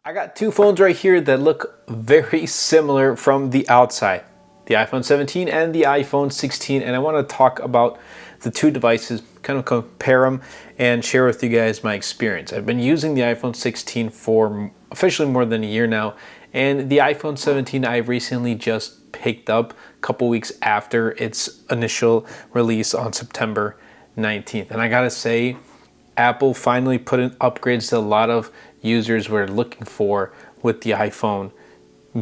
I got two phones right here that look very similar from the outside. The iPhone 17 and the iPhone 16, and I want to talk about the two devices, kind of compare them and share with you guys my experience. I've been using the iPhone 16 for officially more than a year now, and the iPhone 17 I recently just picked up a couple weeks after its initial release on September 19th. And I gotta say, Apple finally put in upgrades that a lot of users were looking for with the iPhone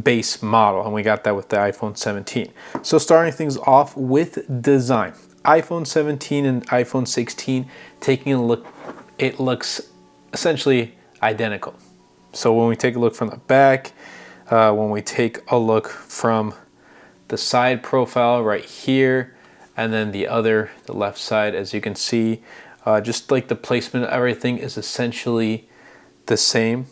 base model, and we got that with the iPhone 17. So starting things off with design, iPhone 17 and iPhone 16, taking a look, it looks essentially identical. So when we take a look from the back, when we take a look from the side profile right here, and then the left side, as you can see, just like the placement of everything is essentially the same.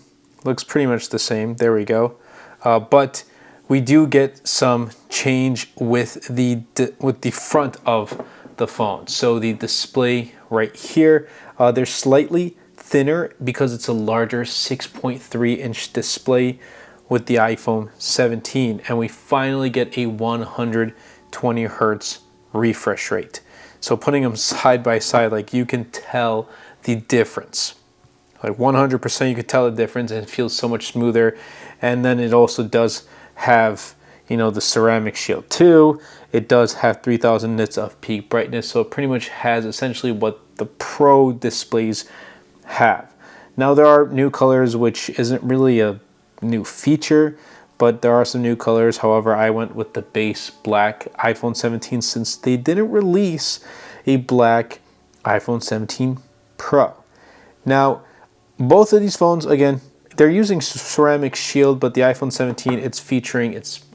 Looks pretty much the same. There we go. But we do get some change with the front of the phone. So the display right here, they're slightly thinner because it's a larger 6.3-inch display with the iPhone 17, and we finally get a 120 hertz refresh rate. So putting them side by side, like, you can tell the difference. Like 100% you can tell the difference, and it feels so much smoother. And then it also does have, you know, the ceramic shield too. It does have 3000 nits of peak brightness, so it pretty much has essentially what the Pro displays have. Now there are new colors, which isn't really a new feature, but there are some new colors. However, I went with the base black iPhone 17 since they didn't release a black iPhone 17 Pro. Now, both of these phones, again, they're using ceramic shield, but the iPhone 17, it's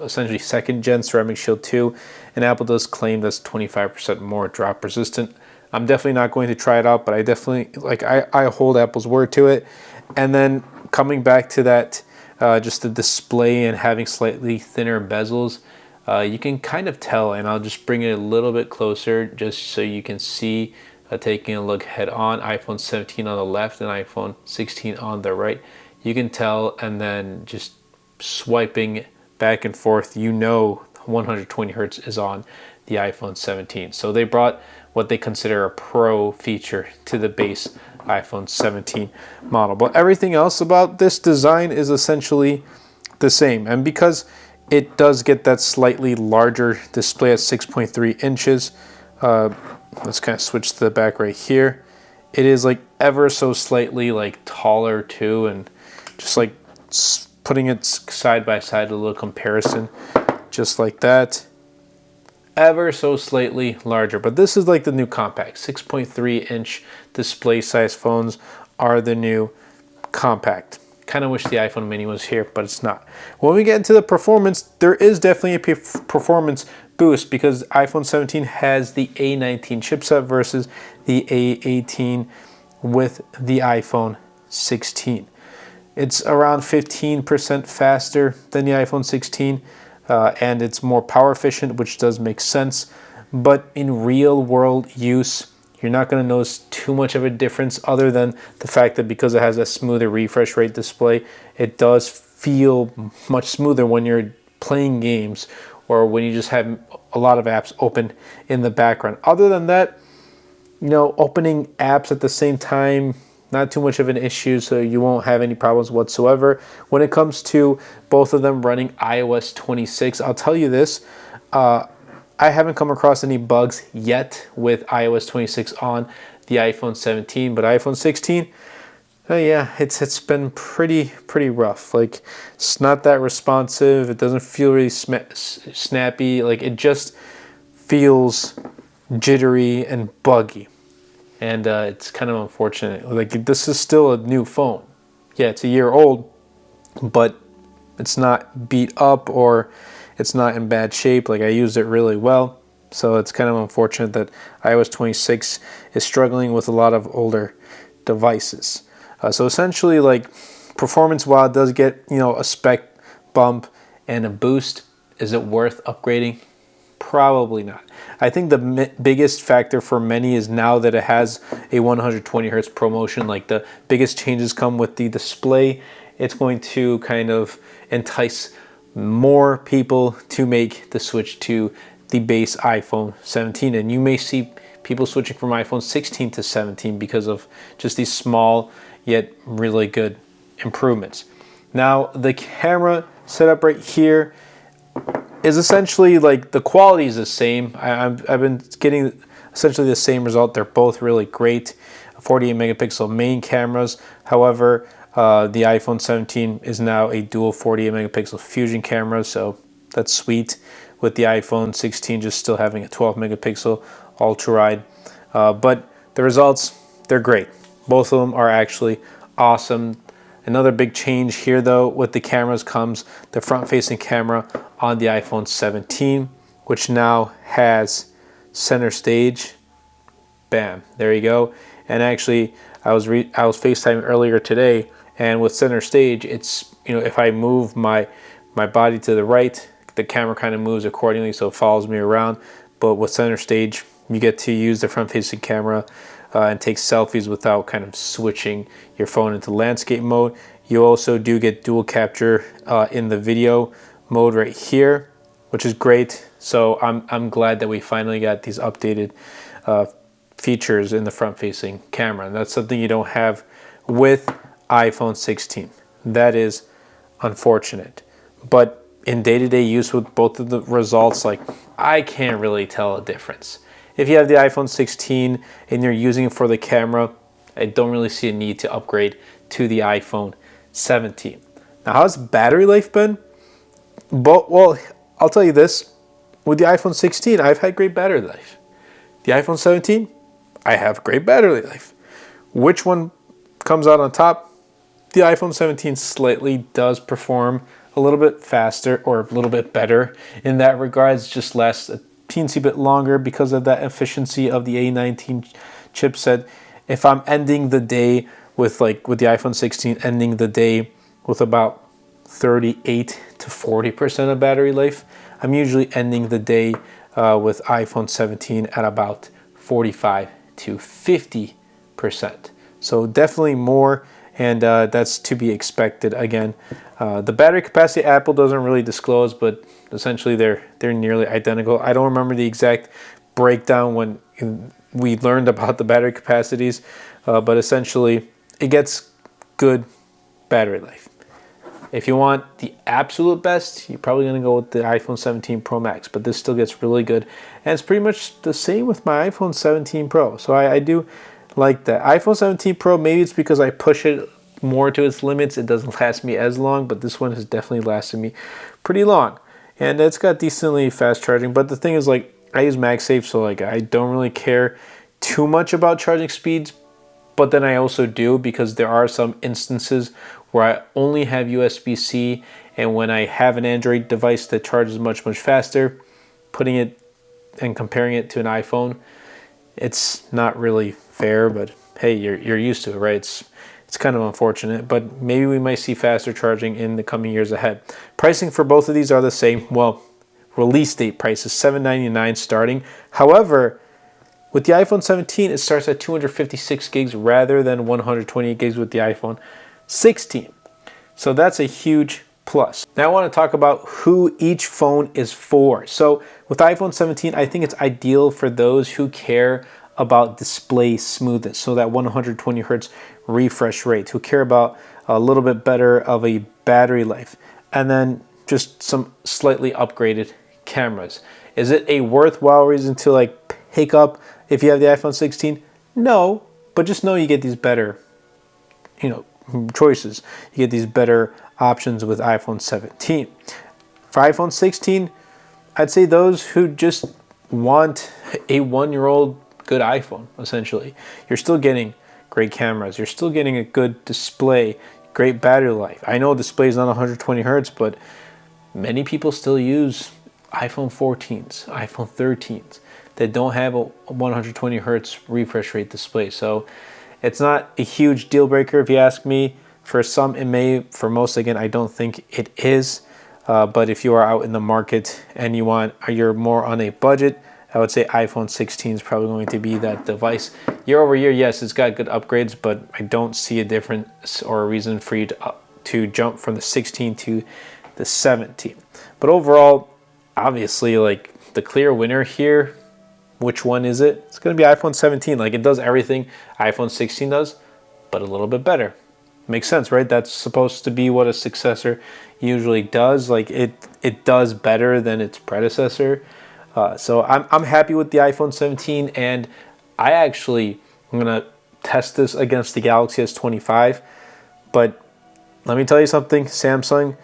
essentially second gen ceramic shield 2, and Apple does claim that's 25% more drop resistant. I'm definitely not going to try it out, but I definitely, I hold Apple's word to it. And then coming back to that, just the display and having slightly thinner bezels, you can kind of tell, and I'll just bring it a little bit closer just so you can see, taking a look head on, iPhone 17 on the left and iPhone 16 on the right. You can tell, and then just swiping back and forth, you know 120 hertz is on the iPhone 17. So they brought what they consider a Pro feature to the base iPhone 17 model. But everything else about this design is essentially the same. And because it does get that slightly larger display at 6.3 inches, let's kind of switch to the back right here. It is like ever so slightly like taller too, and just like putting it side by side, a little comparison, just like that. Ever so slightly larger, but this is like the new compact. 6.3-inch display size phones are the new compact. Kind of wish the iPhone mini was here, but it's not. When we get into the performance, there is definitely a performance boost because iPhone 17 has the A19 chipset versus the A18 with the iPhone 16. It's around 15% faster than the iPhone 16, and it's more power efficient, which does make sense. But in real world use, you're not going to notice too much of a difference, other than the fact that because it has a smoother refresh rate display, it does feel much smoother when you're playing games or when you just have a lot of apps open in the background. Other than that, you know, opening apps at the same time, not too much of an issue, so you won't have any problems whatsoever. When it comes to both of them running iOS 26, I'll tell you this, I haven't come across any bugs yet with iOS 26 on the iPhone 17, but iPhone 16, yeah, it's been pretty rough. Like, it's not that responsive. It doesn't feel really snappy. Like, it just feels jittery and buggy. And it's kind of unfortunate. Like, this is still a new phone. Yeah, it's a year old, but it's not beat up or it's not in bad shape. Like, I used it really well. So it's kind of unfortunate that iOS 26 is struggling with a lot of older devices. So essentially, like, performance, while it does get, you know, a spec bump and a boost, is it worth upgrading? Probably not. I think the biggest factor for many is now that it has a 120 hertz ProMotion, like, the biggest changes come with the display it's going to kind of entice more people to make the switch to the base iPhone 17. And you may see people switching from iPhone 16 to 17 because of just these small yet really good improvements. Now, the camera setup right here is essentially like the quality is the same. I've been getting essentially the same result. They're both really great 48 megapixel main cameras. However, the iPhone 17 is now a dual 48 megapixel fusion camera, so that's sweet, with the iPhone 16 just still having a 12 megapixel ultra wide. But the results, they're great. Both of them are actually awesome. Another big change here though with the cameras comes the front facing camera on the iPhone 17, which now has center stage. Bam, there you go. And actually I was FaceTiming earlier today, and with center stage, it's, you know, if I move my body to the right, the camera kind of moves accordingly, so it follows me around. But with center stage, you get to use the front facing camera and take selfies without kind of switching your phone into landscape mode. You also do get dual capture in the video mode right here, which is great. So I'm glad that we finally got these updated features in the front facing camera, and that's something you don't have with iPhone 16. That is unfortunate. But in day-to-day use with both of the results, like, I can't really tell a difference. If you have the iPhone 16 and you're using it for the camera, I don't really see a need to upgrade to the iPhone 17. Now, how's battery life been? Well, I'll tell you this. With the iPhone 16, I've had great battery life. The iPhone 17, I have great battery life. Which one comes out on top? The iPhone 17 slightly does perform a little bit faster, or a little bit better in that regards, just lasts a teensy bit longer because of that efficiency of the A19 chipset. If I'm ending the day with the iPhone 16, ending the day with about 38 to 40% of battery life, I'm usually ending the day with iPhone 17 at about 45 to 50%. So definitely more, and that's to be expected. Again, the battery capacity Apple doesn't really disclose, but essentially they're nearly identical. I don't remember the exact breakdown when we learned about the battery capacities, but essentially it gets good battery life. If you want the absolute best, you're probably going to go with the iPhone 17 Pro Max, but this still gets really good. And it's pretty much the same with my iPhone 17 Pro. So I do like that. iPhone 17 Pro, maybe it's because I push it more to its limits. It doesn't last me as long, but this one has definitely lasted me pretty long. And it's got decently fast charging. But the thing is, like, I use MagSafe, so like I don't really care too much about charging speeds. But then I also do, because there are some instances where I only have USB-C, and when I have an Android device that charges much faster, putting it and comparing it to an iPhone, it's not really fair, but hey, you're used to it, right? It's kind of unfortunate, but maybe we might see faster charging in the coming years ahead. Pricing for both of these are the same. Well, release date price is $799 starting. However, with the iPhone 17, it starts at 256 gigs rather than 128 gigs with the iPhone 16. So that's a huge plus. Now I want to talk about who each phone is for. So with iPhone 17, I think it's ideal for those who care about display smoothness, so that 120 hertz refresh rate, who care about a little bit better of a battery life, and then just some slightly upgraded cameras. Is it a worthwhile reason to like pick up if you have the iPhone 16? No, but just know you get these better, choices. You get these better options with iPhone 17. For iPhone 16, I'd say those who just want a one-year-old good iPhone, essentially. You're still getting great cameras. You're still getting a good display, great battery life. I know display is not 120 hertz, but many people still use iPhone 14s, iPhone 13s that don't have a 120 hertz refresh rate display. So it's not a huge deal breaker if you ask me. For some it may, for most, again, I don't think it is. But if you are out in the market and you're more on a budget, I would say iPhone 16 is probably going to be that device. Year over year, yes, it's got good upgrades, but I don't see a difference or a reason for you to to jump from the 16 to the 17. But overall, obviously, like the clear winner here, which one is it? It's going to be iPhone 17. Like it does everything iPhone 16 does, but a little bit better. Makes sense, right? That's supposed to be what a successor usually does. Like it does better than its predecessor. So I'm happy with the iPhone 17, and I'm gonna test this against the Galaxy S25. But let me tell you something, Samsung,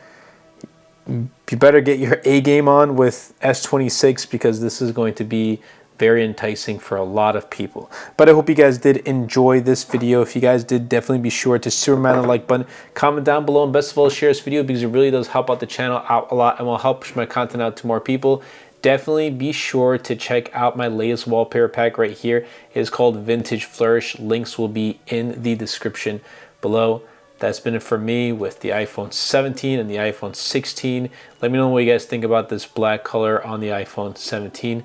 you better get your A game on with S26, because this is going to be very enticing for a lot of people. But I hope you guys did enjoy this video. If you guys did, definitely be sure to smash the like button, comment down below, and best of all, share this video, because it really does help out the channel out a lot and will help push my content out to more people. Definitely be sure to check out my latest wallpaper pack right here. It is called Vintage Flourish. Links will be in the description below. That's been it for me with the iPhone 17 and the iPhone 16. Let me know what you guys think about this black color on the iPhone 17.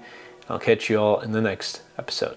I'll catch you all in the next episode.